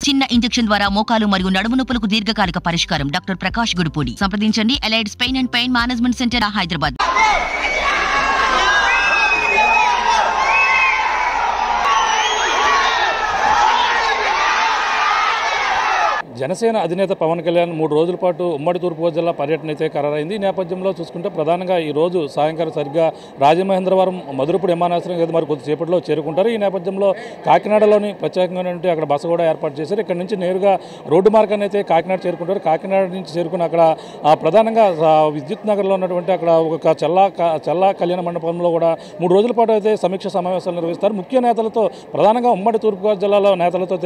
చిన్న ఇంజెక్షన్ ద్వారా మోకాలు మరియు నడుము నొప్పులకు దీర్ఘకాలిక పరిష్కారం. డాక్టర్ ప్రకాష్ గుడిపూడి. సంప్రదించండి. ఎలైడ్స్ pain and pain management centre, Hyderabad. Janasena అధినేత పవన్ కళ్యాణ్ 3 రోజుల పాటు ఉమ్మడి తూర్పుగోదావరి జిల్లా పర్యటన అయితే ఖరారైంది. ఈ నేపథ్యంలో చూసుకుంటే ప్రధానంగా ఈ రోజు సాయంకాలం సరిగ్గా రాజమహేంద్రవరం మధురపూడి విమానాశ్రయం అయితే మరి కొద్దిసేపట్లో చేరుకుంటారు. ఈ నేపథ్యంలో కాకినాడలోని ప్రత్యేకంగా అక్కడ బస కూడా ఏర్పాటు చేశారు. ఇక్కడ నుంచి నేరుగా రోడ్డు మార్గాన్ని అయితే కాకినాడ చేరుకుంటారు. కాకినాడ నుంచి చేరుకుని అక్కడ ప్రధానంగా విద్యుత్ నగర్లో ఉన్నటువంటి అక్కడ ఒక చల్లా కళ్యాణ మండపంలో కూడా 3 రోజుల పాటు అయితే సమీక్ష సమావేశాలు నిర్వహిస్తారు. ముఖ్య నేతలతో ప్రధానంగా ఉమ్మడి తూర్పుగోదావరి జిల్లాలో నేతలతో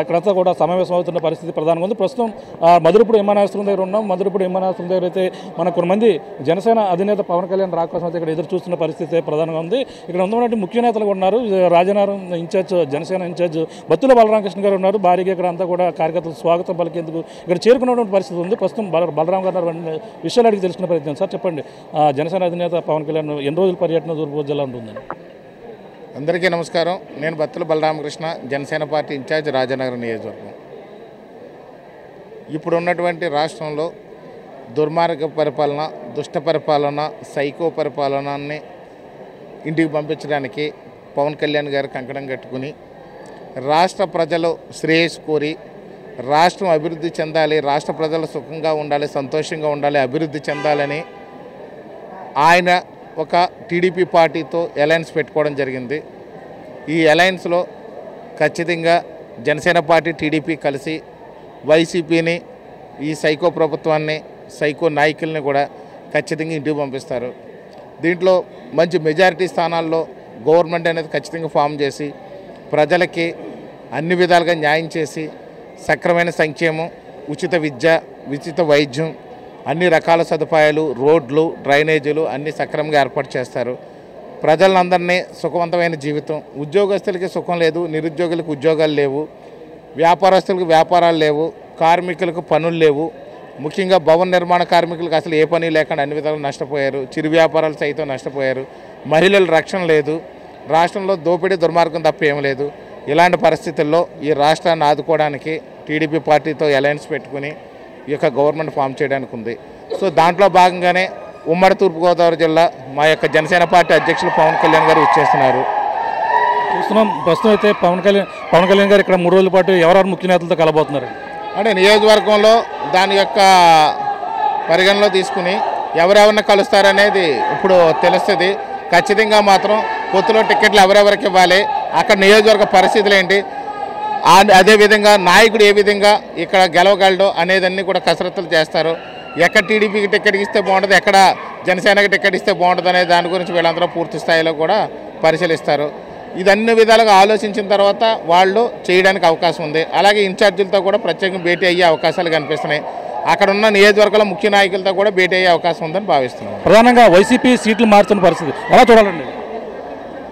ఇక్కడంతా కూడా సమావేశం అవుతున్న పరిస్థితి ప్రధానంగా ఉంది. ప్రస్తుతం మధురపూడి విమానాశ్రయం దగ్గర ఉన్నాం. మధురపూడి విమానాశ్రయం దగ్గర అయితే మన కొంతమంది జనసేన అధినేత పవన్ కళ్యాణ్ రాక కోసం అయితే ఇక్కడ ఎదురు చూస్తున్న పరిస్థితి ప్రధానంగా ఉంది. ఇక్కడ ఉన్నటువంటి ముఖ్య నేతలు ఉన్నారు. రాజనగరం ఇన్ఛార్జ్ జనసేన ఇన్ఛార్జ్ బత్తుల బలరామకృష్ణ గారు ఉన్నారు. భారీగా ఇక్కడ అంతా కూడా కార్యకర్తలు స్వాగతం పలికేందుకు ఇక్కడ చేరుకున్నటువంటి పరిస్థితి ఉంది. ప్రస్తుతం బలరాం గారు విషయాలు అడిగి తెలుసుకున్న ప్రయత్నం. సార్ చెప్పండి, జనసేన అధినేత పవన్ కళ్యాణ్ ఎన్ని రోజుల పర్యటన తూర్పుగోదావరి జిల్లా ఉంటుందని? అందరికీ నమస్కారం. నేను బత్తుల బలరామకృష్ణ, జనసేన పార్టీ ఇన్ఛార్జ్ రాజనగరం నియోజకవర్గం. ఇప్పుడు ఉన్నటువంటి రాష్ట్రంలో దుర్మార్గ పరిపాలన, దుష్ట పరిపాలన, సైకో పరిపాలనని ఇంటికి పంపించడానికి పవన్ కళ్యాణ్ గారు కంకణం కట్టుకుని రాష్ట్ర ప్రజలు శ్రేయస్సు కోరి రాష్ట్రం అభివృద్ధి చెందాలి, రాష్ట్ర ప్రజలు సుఖంగా ఉండాలి, సంతోషంగా ఉండాలి, అభివృద్ధి చెందాలని ఆయన ఒక టీడీపీ పార్టీతో అలయన్స్ పెట్టుకోవడం జరిగింది. ఈ అలయన్స్లో ఖచ్చితంగా జనసేన పార్టీ, టీడీపీ కలిసి వైసీపీని, ఈ సైకో ప్రభుత్వాన్ని, సైకో నాయకుల్ని కూడా ఖచ్చితంగా ఇంటికి పంపిస్తారు. దీంట్లో మంచి మెజారిటీ స్థానాల్లో గవర్నమెంట్ అనేది ఖచ్చితంగా ఫామ్ చేసి ప్రజలకి అన్ని విధాలుగా న్యాయం చేసి సక్రమైన సంక్షేమం, ఉచిత విద్య, ఉచిత వైద్యం, అన్ని రకాల సదుపాయాలు, రోడ్లు, డ్రైనేజీలు అన్నీ సక్రమంగా ఏర్పాటు చేస్తారు. ప్రజలందరినీ సుఖవంతమైన జీవితం, ఉద్యోగస్తులకి సుఖం లేదు, నిరుద్యోగులకు ఉద్యోగాలు లేవు, వ్యాపారస్తులకు వ్యాపారాలు లేవు, కార్మికులకు పనులు లేవు. ముఖ్యంగా భవన నిర్మాణ కార్మికులకు అసలు ఏ పని లేకుండా అన్ని విధాలు నష్టపోయారు. చిరు వ్యాపారాలు సైతం నష్టపోయారు. మహిళల రక్షణ లేదు. రాష్ట్రంలో దోపిడీ దుర్మార్గం తప్ప ఏం లేదు. ఇలాంటి పరిస్థితుల్లో ఈ రాష్ట్రాన్ని ఆదుకోవడానికి టీడీపీ పార్టీతో అలయన్స్ పెట్టుకుని ఈ యొక్క గవర్నమెంట్ ఫామ్ చేయడానికి ఉంది. సో దాంట్లో భాగంగానే ఉమ్మడి తూర్పుగోదావరి జిల్లా మా యొక్క జనసేన పార్టీ అధ్యక్షులు పవన్ కళ్యాణ్ గారు వచ్చేస్తున్నారు. చూస్తున్నాం. ప్రస్తుతం అయితే పవన్ కళ్యాణ్ గారు ఇక్కడ 3 రోజుల పాటు ఎవరెవరు ముఖ్య నేతలతో కలబోతున్నారు అంటే నియోజకవర్గంలో దాని యొక్క పరిగణలో తీసుకుని ఎవరెవరిని కలుస్తారనేది ఇప్పుడు తెలుస్తుంది. ఖచ్చితంగా మాత్రం పొత్తులో టికెట్లు ఎవరెవరికి ఇవ్వాలి, అక్కడ నియోజకవర్గ పరిస్థితులు ఏంటి, అదేవిధంగా నాయకుడు ఏ విధంగా ఇక్కడ గెలవగలడు అనేదన్నీ కూడా కసరత్తులు చేస్తారు. ఎక్కడ టీడీపీకి టికెట్ ఇస్తే బాగుంటుంది, ఎక్కడ జనసేనకి టికెట్ ఇస్తే బాగుంటుంది అనే దాని గురించి వీళ్ళందరూ పూర్తి స్థాయిలో కూడా పరిశీలిస్తారు. ఇది అన్ని విధాలుగా ఆలోచించిన తర్వాత వాళ్ళు చేయడానికి అవకాశం ఉంది. అలాగే ఇన్ఛార్జీలతో కూడా ప్రత్యేకంగా భేటీ అయ్యే అవకాశాలు కనిపిస్తున్నాయి. అక్కడ ఉన్న నియోజకవర్గాల ముఖ్య నాయకులతో కూడా భేటీ అయ్యే అవకాశం ఉందని భావిస్తున్నాం. ప్రధానంగా వైసీపీ సీట్లు మారుతున్న పరిస్థితి ఎలా చూడాలండి?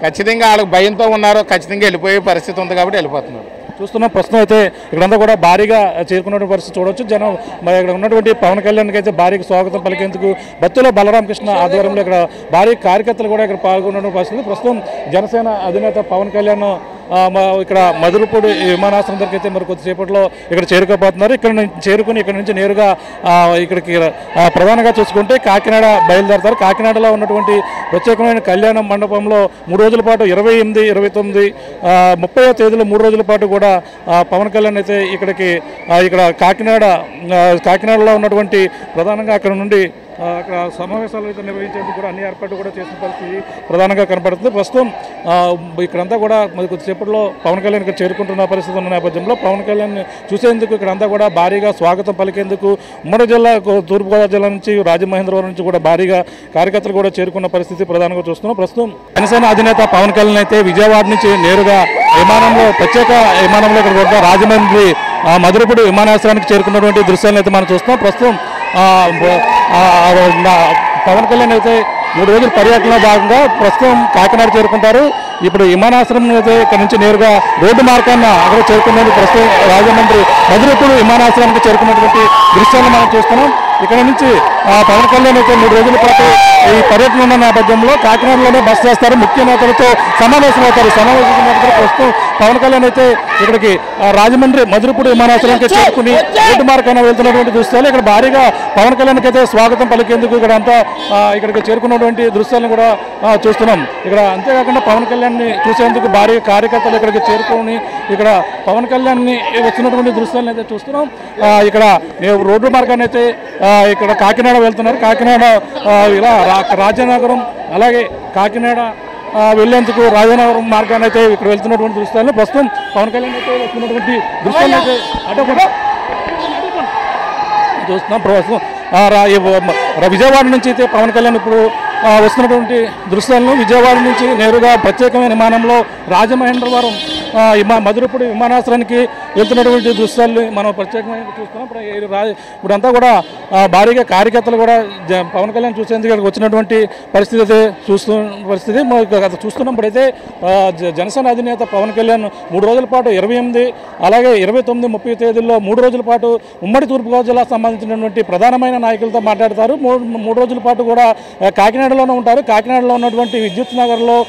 ఖచ్చితంగా వాళ్ళకి భయంతో ఉన్నారు, ఖచ్చితంగా వెళ్ళిపోయే పరిస్థితి ఉంది కాబట్టి వెళ్ళిపోతున్నారు. చూస్తున్నాం. ప్రస్తుతం అయితే ఇక్కడంతా కూడా భారీగా చేరుకున్నటువంటి పరిస్థితి చూడవచ్చు. జనం ఇక్కడ ఉన్నటువంటి పవన్ కళ్యాణ్కి అయితే భారీగా స్వాగతం పలికేందుకు బత్తుల బలరామకృష్ణ ఆధ్వర్యంలో ఇక్కడ భారీ కార్యకర్తలు కూడా ఇక్కడ పాల్గొన్న పరిస్థితి. ప్రస్తుతం జనసేన అధినేత పవన్ కళ్యాణ్ ఇక్కడ మధురపూడి విమానాశ్రయం దగ్గరికి అయితే మరి కొద్దిసేపట్లో ఇక్కడ చేరుకోబోతున్నారు. ఇక్కడ నుంచి నేరుగా ఇక్కడికి ప్రధానంగా చూసుకుంటే కాకినాడ బయలుదేరతారు. కాకినాడలో ఉన్నటువంటి ప్రత్యేకమైన కళ్యాణ మండపంలో 3 రోజుల పాటు 28, 29, 30వ తేదీలో 3 రోజుల పాటు కూడా పవన్ కళ్యాణ్ అయితే ఇక్కడ కాకినాడలో ఉన్నటువంటి ప్రధానంగా అక్కడ నుండి అక్కడ సమావేశాలు అయితే నిర్వహించేందుకు కూడా అన్ని ఏర్పాట్లు కూడా చేసిన పరిస్థితి ప్రధానంగా కనపడుతుంది. ప్రస్తుతం ఇక్కడంతా కూడా మరి కొద్దిసేపట్లో పవన్ కళ్యాణ్ ఇక్కడ చేరుకుంటున్న పరిస్థితి ఉన్న నేపథ్యంలో పవన్ కళ్యాణ్ చూసేందుకు ఇక్కడంతా కూడా భారీగా స్వాగతం పలికేందుకు ఉమ్మడి జిల్లా తూర్పుగోదావరి జిల్లా నుంచి రాజమహేంద్రవరం నుంచి కూడా భారీగా కార్యకర్తలు కూడా చేరుకున్న పరిస్థితి ప్రధానంగా చూస్తున్నాం. ప్రస్తుతం జనసేన అధినేత పవన్ కళ్యాణ్ అయితే విజయవాడ నుంచి నేరుగా ప్రత్యేక విమానంలో ఇక్కడ రాజమండ్రి మధురపూడి విమానాశ్రయానికి చేరుకున్నటువంటి దృశ్యాలను అయితే మనం చూస్తున్నాం. ప్రస్తుతం పవన్ కళ్యాణ్ అయితే 3 రోజుల పర్యటనలో భాగంగా ప్రస్తుతం కాకినాడ చేరుకుంటారు. ఇప్పుడు విమానాశ్రయం అయితే ఇక్కడ నుంచి నేరుగా రోడ్డు మార్గాన్ని అక్కడ చేరుకున్నది. ప్రస్తుతం రాజమండ్రి మధురపూడి విమానాశ్రయానికి చేరుకున్నటువంటి దృశ్యాలను మనం చూస్తున్నాం. ఇక్కడ నుంచి పవన్ కళ్యాణ్ అయితే 3 రోజుల పాటు ఈ పర్యటన ఉన్న నేపథ్యంలో కాకినాడలోనే బస చేస్తారు. ముఖ్య నేతలతో సమావేశం అవుతారు. సమావేశం ప్రస్తుతం పవన్ కళ్యాణ్ అయితే ఇక్కడికి రాజమండ్రి మధురపూడి విమానాశ్రయానికి చేరుకుని రోడ్డు మార్గాన వెళ్తున్నటువంటి దృశ్యాలు ఇక్కడ భారీగా పవన్ కళ్యాణ్కి అయితే స్వాగతం పలికేందుకు ఇక్కడ అంతా ఇక్కడికి చేరుకున్నటువంటి దృశ్యాలను కూడా చూస్తున్నాం. ఇక్కడ అంతేకాకుండా పవన్ కళ్యాణ్ని చూసేందుకు భారీ కార్యకర్తలు ఇక్కడికి చేరుకొని ఇక్కడ పవన్ కళ్యాణ్ని వచ్చినటువంటి దృశ్యాలను అయితే చూస్తున్నాం. ఇక్కడ రోడ్డు మార్గాన్ని అయితే ఇక్కడ కాకినాడ వెళ్తున్నారు. కాకినాడ ఇలా రాజనగరం అలాగే కాకినాడ వెళ్లేందుకు రాజనగరం మార్గాన్ని అయితే ఇక్కడ వెళ్తున్నటువంటి దృశ్యాలను ప్రస్తుతం పవన్ కళ్యాణ్ అయితే వస్తున్నటువంటి దృశ్యాలు అయితే అంటే కూడా చూస్తున్నాం. ప్రస్తుతం విజయవాడ నుంచి అయితే పవన్ కళ్యాణ్ ఇప్పుడు వస్తున్నటువంటి దృశ్యాలను విజయవాడ నుంచి నేరుగా ప్రత్యేకమైన విమానంలో రాజమహేంద్రవరం మధురపూడి విమానాశ్రయానికి వెళ్తున్నటువంటి దృశ్యాలు మనం ప్రత్యేకమైన చూస్తున్నాం. ఇప్పుడంతా కూడా భారీగా కార్యకర్తలు కూడా పవన్ కళ్యాణ్ చూసేందుకు ఇక్కడికి వచ్చినటువంటి పరిస్థితి అయితే చూస్తున్నప్పుడైతే జనసేన అధినేత పవన్ కళ్యాణ్ 3 రోజుల పాటు 28 అలాగే 29, 30 తేదీల్లో 3 రోజుల పాటు ఉమ్మడి తూర్పుగోదావరి జిల్లాకు సంబంధించినటువంటి ప్రధానమైన నాయకులతో మాట్లాడతారు. 3 రోజుల పాటు కూడా కాకినాడలోనే ఉంటారు. కాకినాడలో ఉన్నటువంటి విద్యుత్ నగర్లో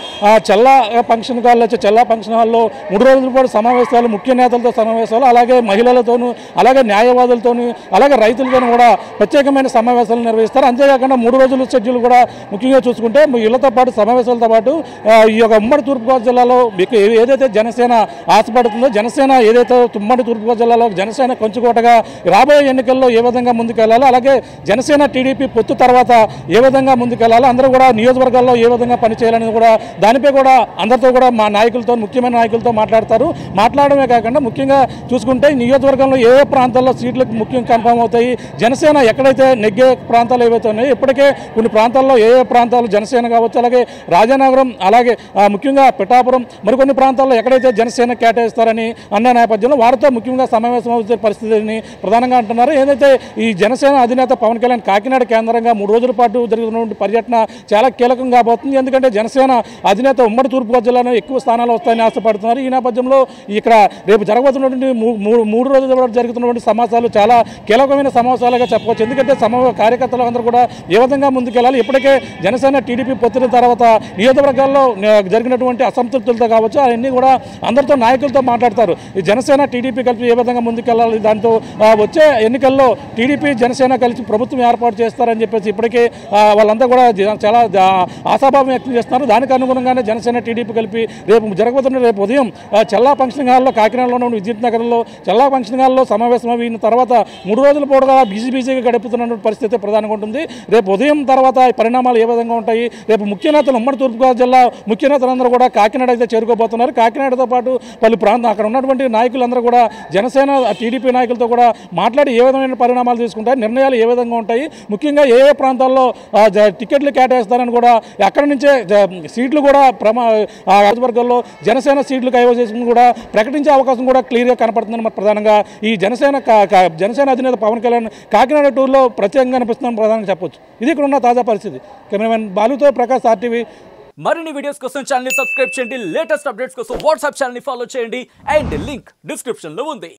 చెల్లా ఫంక్షన్ హాల్లో చెల్లా ఫంక్షన్ హాల్లో 3 రోజుల పాటు సమావేశాలు, ముఖ్య నేతలతో సమావేశాలు, అలాగే మహిళలతోనూ అలాగే న్యాయవాదులతోనూ అలాగే రైతులతోనూ కూడా ప్రత్యేకమైన సమావేశాలు నిర్వహిస్తారు. అంతేకాకుండా 3 రోజుల షెడ్యూల్ కూడా ముఖ్యంగా చూసుకుంటే ఇళ్లతో పాటు సమావేశాలతో పాటు ఈ యొక్క ఉమ్మడి తూర్పుగోదావరి జిల్లాలో ఏదైతే జనసేన ఆశపడుతుందో జనసేన ఏదైతే ఉమ్మడి తూర్పుగోదావరి జిల్లాలో జనసేన కొంచుకోటగా రాబోయే ఎన్నికల్లో ఏ విధంగా ముందుకెళ్లాలో అలాగే జనసేన టీడీపీ పొత్తు తర్వాత ఏ విధంగా ముందుకెళ్లాలో అందరూ కూడా నియోజకవర్గాల్లో ఏ విధంగా పనిచేయాలని కూడా దానిపై కూడా అందరితో కూడా మా నాయకులతో ముఖ్యమైన నాయకులతో మాట్లాడతారు. మాట్లాడమే కాకుండా ముఖ్యంగా చూసుకుంటే నియోజకవర్గంలో ఏ ప్రాంతాల్లో సీట్లు ముఖ్యంగా కన్ఫర్మ్ అవుతాయి, జనసేన ఎక్కడైతే నెగ్గే ప్రాంతాలు ఏవైతే ఉన్నాయో ఇప్పటికే కొన్ని ప్రాంతాల్లో ఏ ప్రాంతాలు జనసేన కావచ్చు అలాగే రాజానగరం అలాగే ముఖ్యంగా పిఠాపురం మరికొన్ని ప్రాంతాల్లో ఎక్కడైతే జనసేన కేటాయిస్తారని అన్న నేపథ్యంలో వారితో ముఖ్యంగా సమావేశం అవుతున్న పరిస్థితిని ప్రధానంగా అంటున్నారు. ఏదైతే ఈ జనసేన అధినేత పవన్ కళ్యాణ్ కాకినాడ కేంద్రంగా 3 రోజుల పాటు జరుగుతున్నటువంటి పర్యటన చాలా కీలకం కాబోతుంది. ఎందుకంటే జనసేన అధినేత ఉమ్మడి తూర్పుగోదావరి జిల్లాలో ఎక్కువ స్థానాలు వస్తాయని ఆశపడుతున్నారు. ఈ నేపథ్యంలో ఇక్కడ రేపు జరగబోతున్నటువంటి 3 రోజుల పాటు జరుగుతున్నటువంటి సమావేశాలు చాలా కీలకమైన సమావేశాలుగా చెప్పవచ్చు. ఎందుకంటే కార్యకర్తలు అందరూ కూడా ఏ విధంగా ముందుకెళ్ళాలి, ఇప్పటికే జనసేన టీడీపీ పొత్తుల తర్వాత నియోజకవర్గాల్లో జరిగినటువంటి అసంతృప్తులతో కావచ్చు అవన్నీ కూడా అందరితో నాయకులతో మాట్లాడతారు. ఈ జనసేన టీడీపీ కలిపి ఏ విధంగా ముందుకెళ్ళాలి, దాంతో వచ్చే ఎన్నికల్లో టీడీపీ జనసేన కలిసి ప్రభుత్వం ఏర్పాటు చేస్తారని చెప్పేసి ఇప్పటికే వాళ్ళంతా కూడా చాలా ఆశాభావం వ్యక్తం చేస్తున్నారు. దానికి అనుగుణంగానే జనసేన టీడీపీ కలిపి రేపు ఉదయం చెల్లా ఫంక్షన్ హాల్లో కాకినాడలో ఉన్న విద్యుత్ నగరంలో చెల్లా ఫంక్షన్ హాల్లో సమావేశం అయిన తర్వాత 3 రోజుల పాటుగా బిజీగా గడుపుతున్న పరిస్థితి ప్రధానంగా ఉంటుంది. రేపు ఉదయం తర్వాత పరిణామాలు ఏ విధంగా ఉంటాయి, రేపు ముఖ్య నేతలు ఉమ్మడి తూర్పుగోదావరి జిల్లా ముఖ్య నేతలందరూ కూడా కాకినాడ అయితే చేరుకోబోతున్నారు. కాకినాడతో పాటు పలు ప్రాంతం అక్కడ ఉన్నటువంటి నాయకులందరూ కూడా జనసేన టీడీపీ నాయకులతో కూడా మాట్లాడి ఏ విధమైన పరిణామాలు తీసుకుంటాయి, నిర్ణయాలు ఏ విధంగా ఉంటాయి, ముఖ్యంగా ఏ ప్రాంతాల్లో టికెట్లు కేటాయిస్తారని కూడా అక్కడి నుంచే సీట్లు కూడా నియోజకవర్గాల్లో జనసేన సీట్లు కైవసం కూడా ప్రకటించే అవకాశం కూడా క్లియర్గా కనపడుతుందని ప్రధానంగా ఈ జనసేన అధినేత పవన్ కళ్యాణ్ కాకినాడ టూర్లో ప్రత్యేకంగా కనిపిస్తుందని ప్రధానంగా చెప్పొచ్చు. ఇది ఇక్కడ ఉన్న తాజా పరిస్థితి. కెమెరామెన్ బాలుతో ప్రకాష్, RTV. మరిన్ని వీడియోస్ కోసం ఛానల్ ని సబ్స్క్రైబ్ చేయండి, లేటెస్ట్ అప్డేట్స్ కోసం వాట్సాప్ ఛానల్ ని ఫాలో చేయండి అండ్ లింక్ డిస్క్రిప్షన్ లో ఉంది.